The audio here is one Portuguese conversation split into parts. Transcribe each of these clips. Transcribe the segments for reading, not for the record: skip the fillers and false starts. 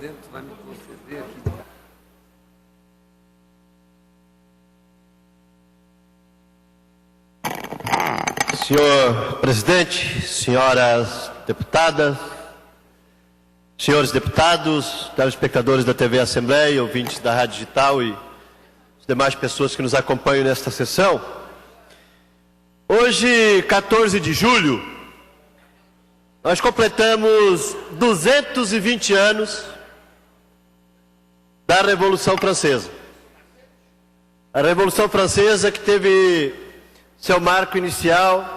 Dentro vai me conceder aqui. Senhor presidente, senhoras deputadas, senhores deputados, telespectadores da TV Assembleia, ouvintes da Rádio Digital e as demais pessoas que nos acompanham nesta sessão. Hoje, 14 de julho, nós completamos 220 anos da Revolução Francesa. A Revolução Francesa que teve seu marco inicial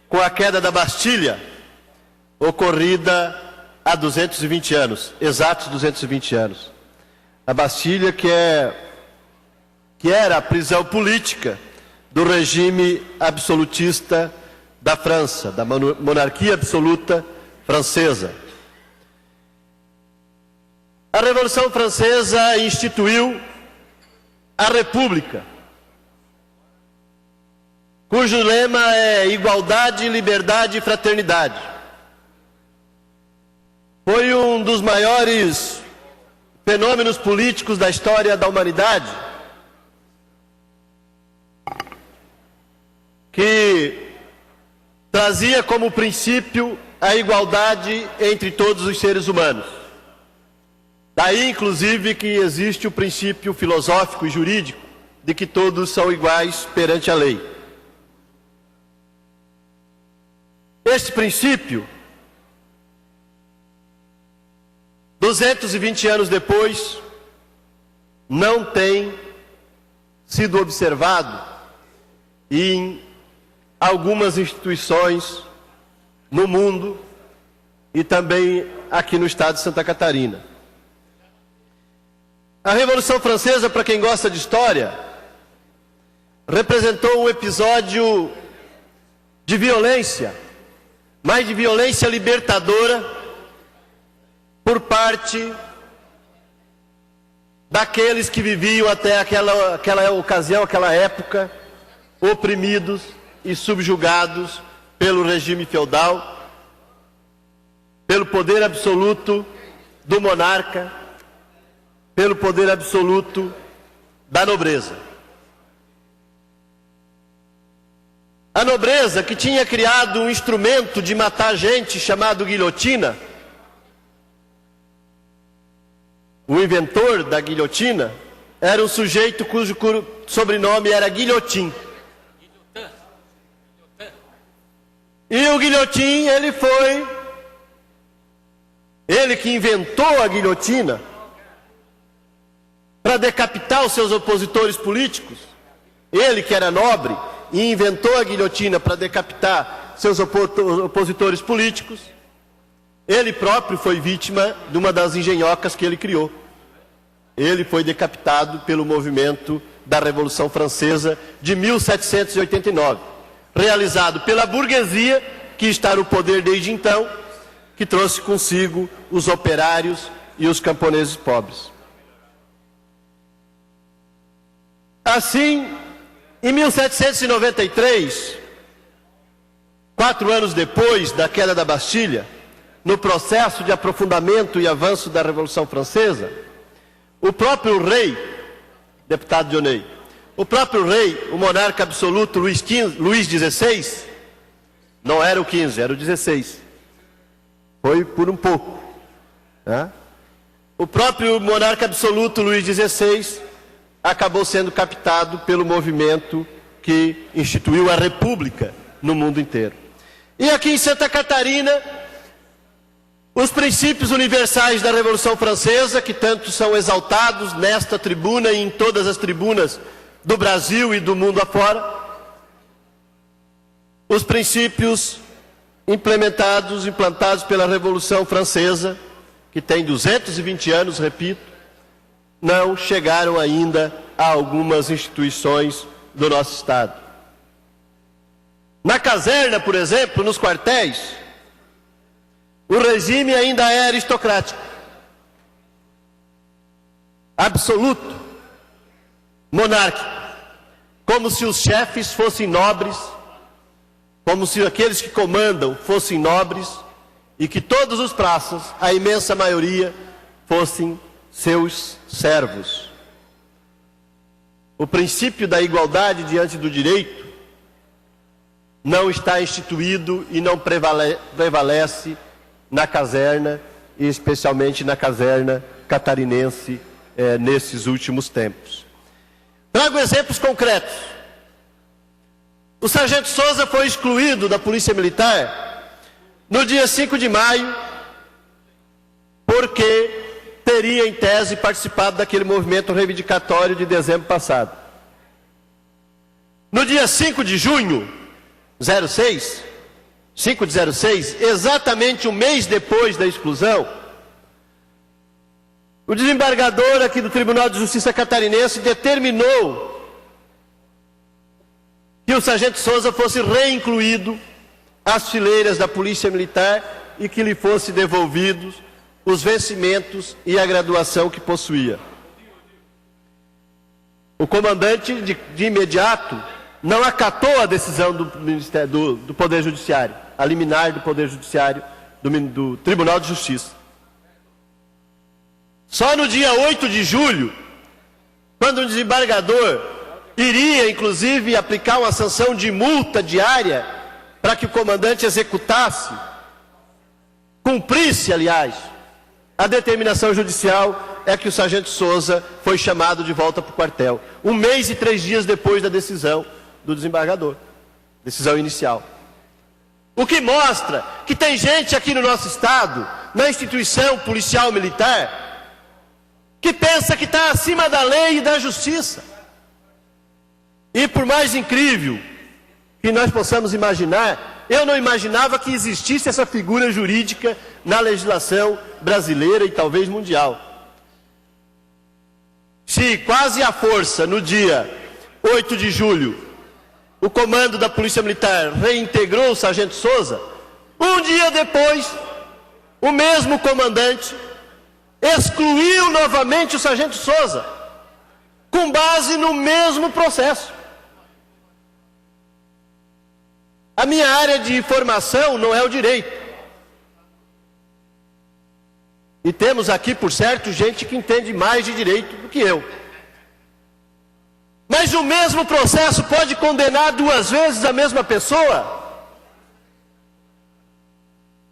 com a queda da Bastilha, ocorrida há 220 anos, exatos 220 anos. A Bastilha que era a prisão política do regime absolutista da França, da monarquia absoluta francesa. A Revolução Francesa instituiu a República, cujo lema é igualdade, liberdade e fraternidade. Foi um dos maiores fenômenos políticos da história da humanidade, que trazia como princípio a igualdade entre todos os seres humanos. Daí, inclusive, que existe o princípio filosófico e jurídico de que todos são iguais perante a lei. Este princípio, 220 anos depois, não tem sido observado em algumas instituições no mundo e também aqui no estado de Santa Catarina. A Revolução Francesa, para quem gosta de história, representou um episódio de violência, mas de violência libertadora por parte daqueles que viviam até aquela ocasião, aquela época, oprimidos e subjugados pelo regime feudal, pelo poder absoluto do monarca, pelo poder absoluto da nobreza. A nobreza, que tinha criado um instrumento de matar gente chamado guilhotina, o inventor da guilhotina era um sujeito cujo sobrenome era Guilhotin. E o Guilhotin, ele que inventou a guilhotina para decapitar os seus opositores políticos, ele que era nobre e inventou a guilhotina para decapitar seus opositores políticos, ele próprio foi vítima de uma das engenhocas que ele criou. Ele foi decapitado pelo movimento da Revolução Francesa de 1789, realizado pela burguesia, que está no poder desde então, que trouxe consigo os operários e os camponeses pobres. Assim, em 1793, 4 anos depois da queda da Bastilha, no processo de aprofundamento e avanço da Revolução Francesa, o próprio rei, deputado Dionei, o próprio rei, o monarca absoluto Luís XVI, não era o 15, era o 16, foi por um pouco, né? O próprio monarca absoluto Luís XVI acabou sendo captado pelo movimento que instituiu a República no mundo inteiro. E aqui em Santa Catarina, os princípios universais da Revolução Francesa, que tanto são exaltados nesta tribuna e em todas as tribunas do Brasil e do mundo afora, os princípios implantados pela Revolução Francesa, que tem 220 anos, repito, não chegaram ainda a algumas instituições do nosso Estado. Na caserna, por exemplo, nos quartéis, o regime ainda é aristocrático, absoluto, monárquico, como se os chefes fossem nobres, como se aqueles que comandam fossem nobres, e que todos os praças, a imensa maioria, fossem seus servos. O princípio da igualdade diante do direito não está instituído e não prevalece na caserna, e especialmente na caserna catarinense nesses últimos tempos. Trago exemplos concretos. O sargento Souza foi excluído da Polícia Militar no dia 5 de maio, porque teria, em tese, participado daquele movimento reivindicatório de dezembro passado. No dia 5 de junho, 5 de 06, exatamente um mês depois da exclusão, o desembargador aqui do Tribunal de Justiça Catarinense determinou que o sargento Souza fosse reincluído às fileiras da Polícia Militar e que lhe fosse devolvidos os vencimentos e a graduação que possuía. O comandante, de imediato, não acatou a decisão do Poder Judiciário, a liminar do Poder Judiciário, do Tribunal de Justiça. Só no dia 8 de julho, quando o desembargador iria, inclusive, aplicar uma sanção de multa diária para que o comandante executasse, cumprisse, aliás, a determinação judicial, é que o sargento Souza foi chamado de volta para o quartel. 1 mês e 3 dias depois da decisão do desembargador, decisão inicial. O que mostra que tem gente aqui no nosso estado, na instituição policial militar, que pensa que está acima da lei e da justiça. E por mais incrível que nós possamos imaginar, eu não imaginava que existisse essa figura jurídica na legislação brasileira e talvez mundial. Se quase à força, no dia 8 de julho, o comando da Polícia Militar reintegrou o sargento Souza, um dia depois, o mesmo comandante excluiu novamente o sargento Souza, com base no mesmo processo. A minha área de formação não é o direito. E temos aqui, por certo, gente que entende mais de direito do que eu. Mas o mesmo processo pode condenar 2 vezes a mesma pessoa?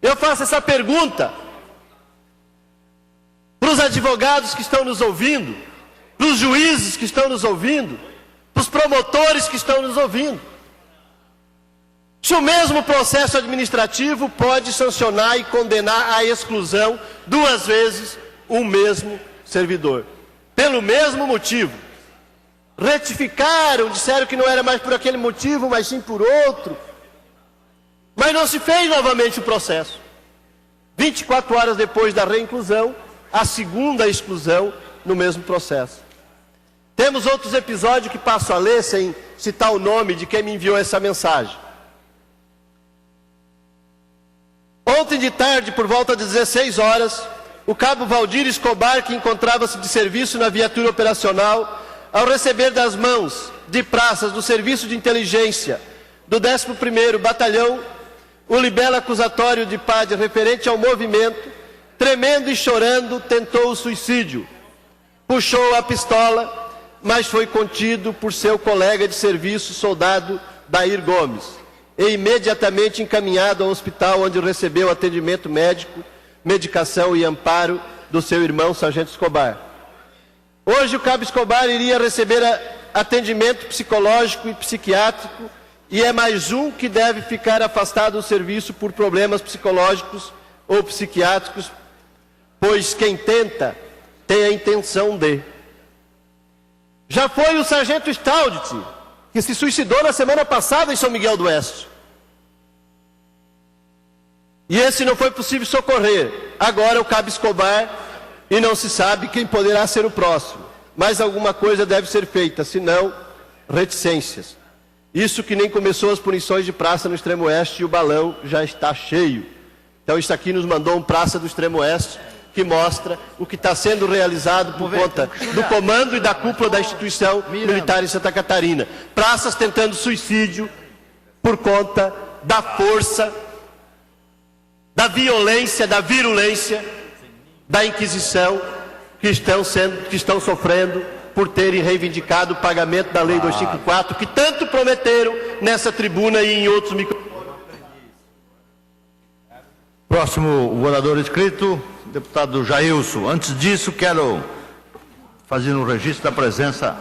Eu faço essa pergunta para os advogados que estão nos ouvindo, para os juízes que estão nos ouvindo, para os promotores que estão nos ouvindo. Se o mesmo processo administrativo pode sancionar e condenar à exclusão 2 vezes um mesmo servidor, pelo mesmo motivo. Retificaram, disseram que não era mais por aquele motivo, mas sim por outro. Mas não se fez novamente o processo. 24 horas depois da reinclusão, a segunda exclusão no mesmo processo. Temos outros episódios que passo a ler sem citar o nome de quem me enviou essa mensagem. Ontem de tarde, por volta de 16 horas, o cabo Valdir Escobar, que encontrava-se de serviço na viatura operacional, ao receber das mãos de praças do Serviço de Inteligência do 11º Batalhão o libelo acusatório de PAD referente ao movimento, tremendo e chorando, tentou o suicídio. Puxou a pistola, mas foi contido por seu colega de serviço, soldado Dair Gomes, e imediatamente encaminhado ao hospital, onde recebeu atendimento médico, medicação e amparo do seu irmão, sargento Escobar. Hoje o cabo Escobar iria receber atendimento psicológico e psiquiátrico, e é mais um que deve ficar afastado do serviço por problemas psicológicos ou psiquiátricos, pois quem tenta tem a intenção de. Já foi o sargento Staudt, que se suicidou na semana passada em São Miguel do Oeste. E esse não foi possível socorrer. Agora o cabo Escobar, e não se sabe quem poderá ser o próximo. Mas alguma coisa deve ser feita, senão reticências. Isso que nem começou as punições de praça no Extremo Oeste e o balão já está cheio. Então isso aqui nos mandou um praça do Extremo Oeste que mostra o que está sendo realizado por conta do comando e da cúpula da instituição militar em Santa Catarina. Praças tentando suicídio por conta da força, da violência, da virulência da Inquisição que estão sofrendo por terem reivindicado o pagamento da Lei 254, que tanto prometeram nessa tribuna e em outros microfones. Próximo orador inscrito, deputado Jailson. Antes disso, quero fazer um registro da presença